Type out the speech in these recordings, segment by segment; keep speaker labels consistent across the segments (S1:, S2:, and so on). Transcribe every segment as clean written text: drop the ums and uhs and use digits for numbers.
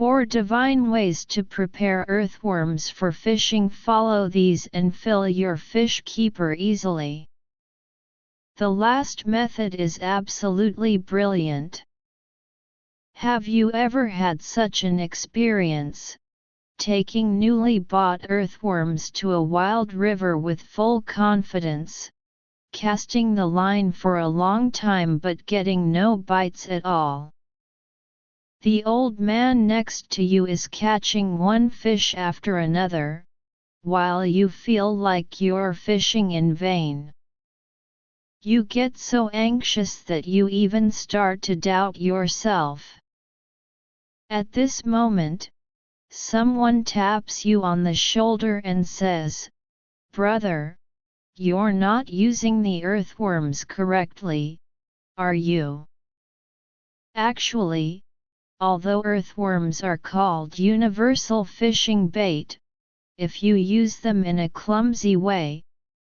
S1: 4 divine ways to prepare earthworms for fishing. Follow these and fill your fish keeper easily. The last method is absolutely brilliant. Have you ever had such an experience, taking newly bought earthworms to a wild river with full confidence, casting the line for a long time but getting no bites at all? The old man next to you is catching one fish after another, while you feel like you're fishing in vain. You get so anxious that you even start to doubt yourself. At this moment, someone taps you on the shoulder and says, "Brother, you're not using the earthworms correctly, are you?" Actually, although earthworms are called universal fishing bait, if you use them in a clumsy way,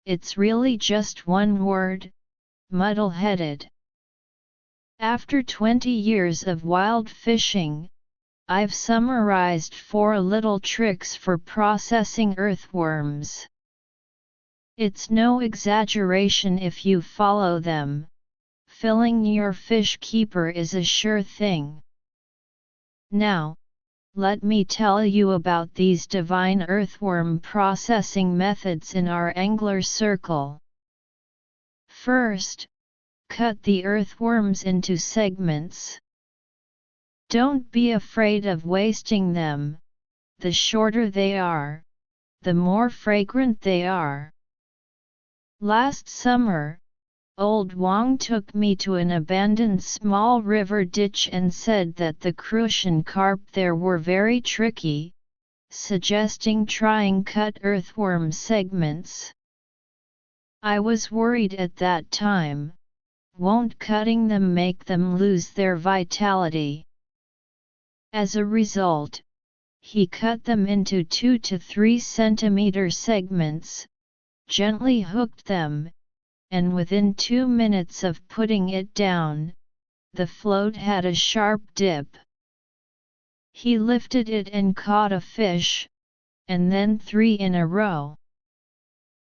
S1: it's really just one word: muddle-headed. After 20 years of wild fishing, I've summarized 4 little tricks for processing earthworms. It's no exaggeration if you follow them. Filling your fish keeper is a sure thing. Now, let me tell you about these divine earthworm processing methods in our angler circle. First, cut the earthworms into segments. Don't be afraid of wasting them. The shorter they are, the more fragrant they are. Last summer, Old Wong took me to an abandoned small river ditch and said that the crucian carp there were very tricky, suggesting trying cut earthworm segments. I was worried at that time. Won't cutting them make them lose their vitality? As a result, he cut them into 2 to 3 centimeter segments, gently hooked them, and within 2 minutes of putting it down, the float had a sharp dip. He lifted it and caught a fish, and then 3 in a row.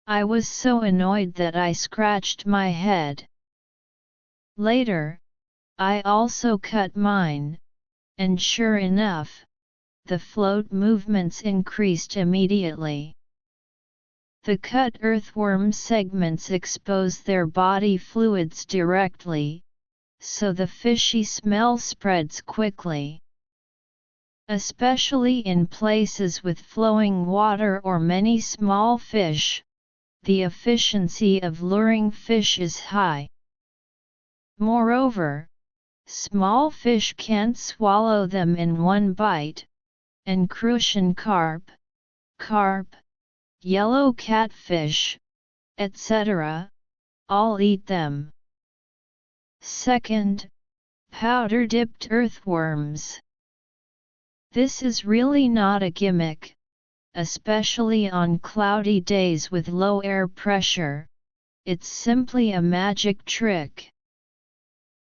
S1: I was so annoyed that I scratched my head. Later, I also cut mine, and sure enough, the float movements increased immediately. The cut earthworm segments expose their body fluids directly, so the fishy smell spreads quickly. Especially in places with flowing water or many small fish, the efficiency of luring fish is high. Moreover, small fish can't swallow them in one bite, and crucian carp, yellow catfish, etc., all eat them. Second, powder-dipped earthworms. This is really not a gimmick, especially on cloudy days with low air pressure. It's simply a magic trick.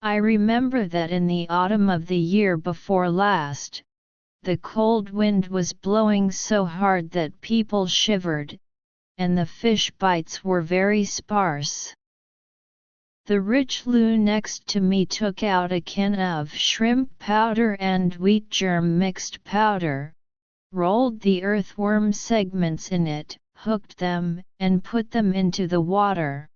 S1: I remember that in the autumn of the year before last, the cold wind was blowing so hard that people shivered, and the fish bites were very sparse. The rich Lou next to me took out a can of shrimp powder and wheat germ mixed powder, rolled the earthworm segments in it, hooked them, and put them into the water.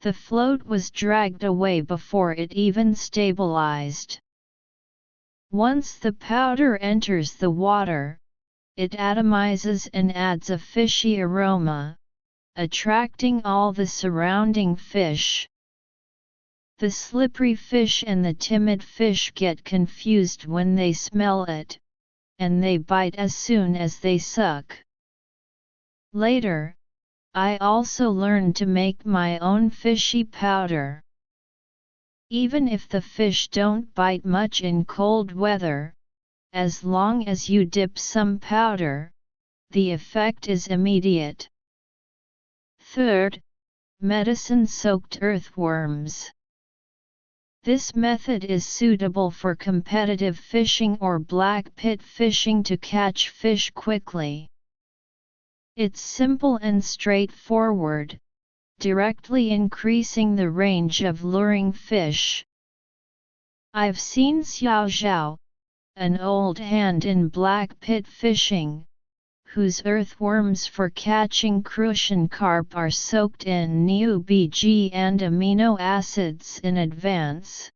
S1: The float was dragged away before it even stabilized. Once the powder enters the water, it atomizes and adds a fishy aroma, attracting all the surrounding fish. The slippery fish and the timid fish get confused when they smell it, and they bite as soon as they suck. Later, I also learned to make my own fishy powder. Even if the fish don't bite much in cold weather, as long as you dip some powder, the effect is immediate. Third, medicine-soaked earthworms. This method is suitable for competitive fishing or black pit fishing to catch fish quickly. It's simple and straightforward, directly increasing the range of luring fish. I've seen Xiao Zhao, an old hand in black pit fishing, whose earthworms for catching crucian carp are soaked in NEU-BG and amino acids in advance.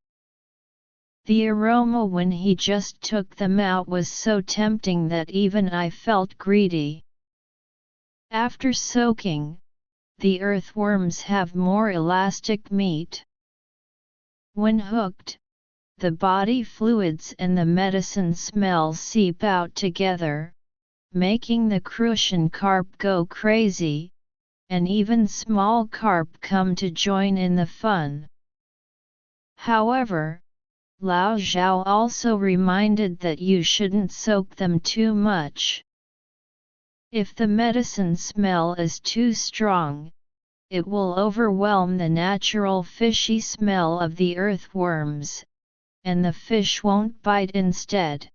S1: The aroma when he just took them out was so tempting that even I felt greedy. After soaking, the earthworms have more elastic meat. When hooked, the body fluids and the medicine smell seep out together, making the crucian carp go crazy, and even small carp come to join in the fun. However, Lao Zhao also reminded that you shouldn't soak them too much. If the medicine smell is too strong, it will overwhelm the natural fishy smell of the earthworms, and the fish won't bite instead.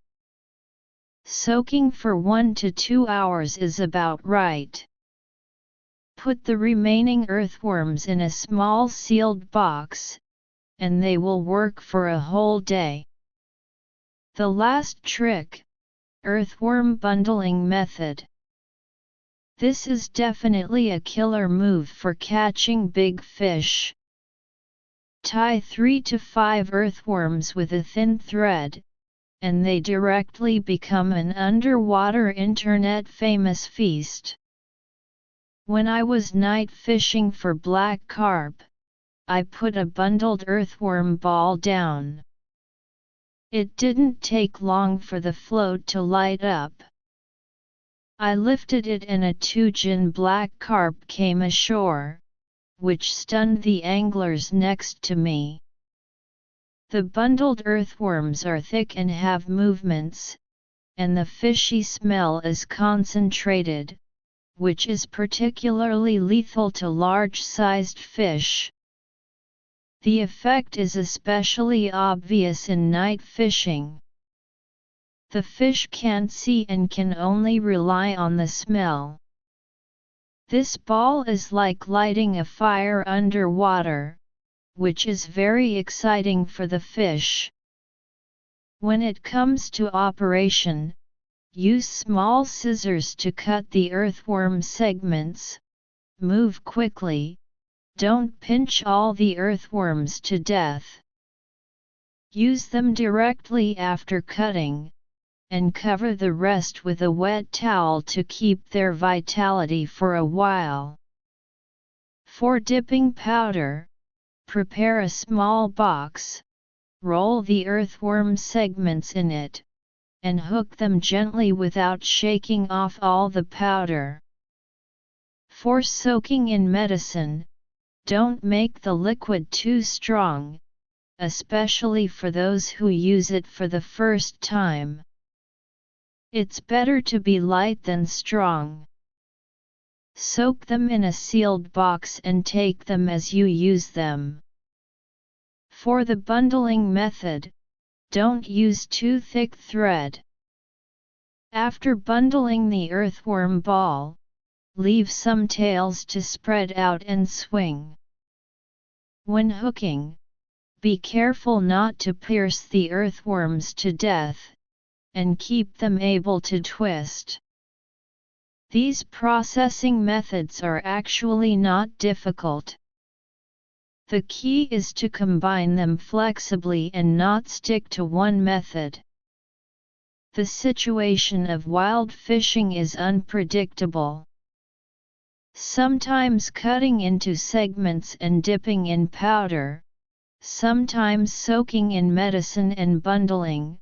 S1: Soaking for 1 to 2 hours is about right. Put the remaining earthworms in a small sealed box, and they will work for a whole day. The last trick, earthworm bundling method. This is definitely a killer move for catching big fish. Tie 3 to 5 earthworms with a thin thread, and they directly become an underwater internet famous feast. When I was night fishing for black carp, I put a bundled earthworm ball down. It didn't take long for the float to light up. I lifted it and a 2-gin black carp came ashore, which stunned the anglers next to me. The bundled earthworms are thick and have movements, and the fishy smell is concentrated, which is particularly lethal to large-sized fish. The effect is especially obvious in night fishing. The fish can't see and can only rely on the smell. This ball is like lighting a fire underwater, which is very exciting for the fish. When it comes to operation, use small scissors to cut the earthworm segments. Move quickly, don't pinch all the earthworms to death. Use them directly after cutting, and cover the rest with a wet towel to keep their vitality for a while. For dipping powder, prepare a small box, roll the earthworm segments in it, and hook them gently without shaking off all the powder. For soaking in medicine, don't make the liquid too strong, especially for those who use it for the first time. It's better to be light than strong. Soak them in a sealed box and take them as you use them. For the bundling method, don't use too thick thread. After bundling the earthworm ball, leave some tails to spread out and swing. When hooking, be careful not to pierce the earthworms to death, and keep them able to twist. These processing methods are actually not difficult. The key is to combine them flexibly and not stick to one method. The situation of wild fishing is unpredictable. Sometimes cutting into segments and dipping in powder, sometimes soaking in medicine and bundling,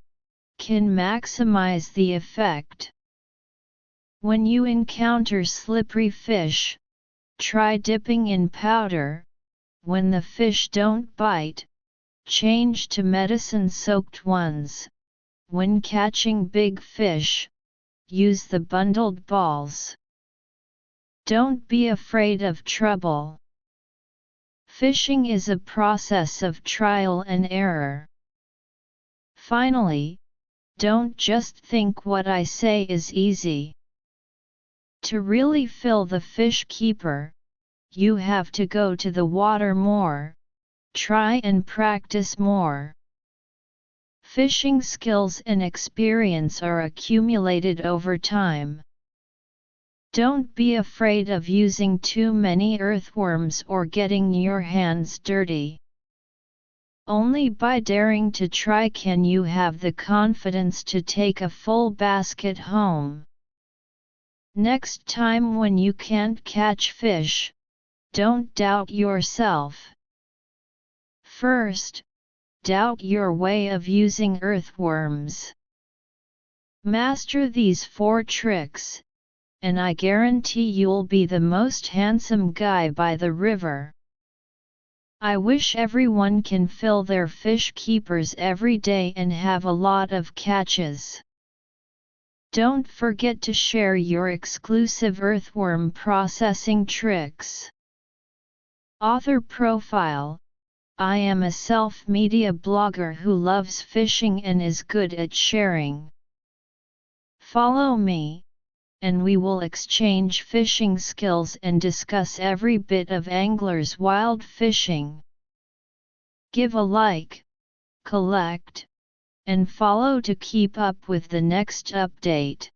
S1: can maximize the effect. When you encounter slippery fish, try dipping in powder. When the fish don't bite, change to medicine-soaked ones. When catching big fish, use the bundled balls. Don't be afraid of trouble. Fishing is a process of trial and error. Finally, don't just think what I say is easy. To really fill the fish keeper, you have to go to the water more, try and practice more. Fishing skills and experience are accumulated over time. Don't be afraid of using too many earthworms or getting your hands dirty. Only by daring to try can you have the confidence to take a full basket home. Next time when you can't catch fish, don't doubt yourself. First, doubt your way of using earthworms. Master these 4 tricks, and I guarantee you'll be the most handsome guy by the river. I wish everyone can fill their fish keepers every day and have a lot of catches. Don't forget to share your exclusive earthworm processing tricks. Author profile: I am a self-media blogger who loves fishing and is good at sharing. Follow me, and we will exchange fishing skills and discuss every bit of angler's wild fishing. Give a like, collect, and follow to keep up with the next update.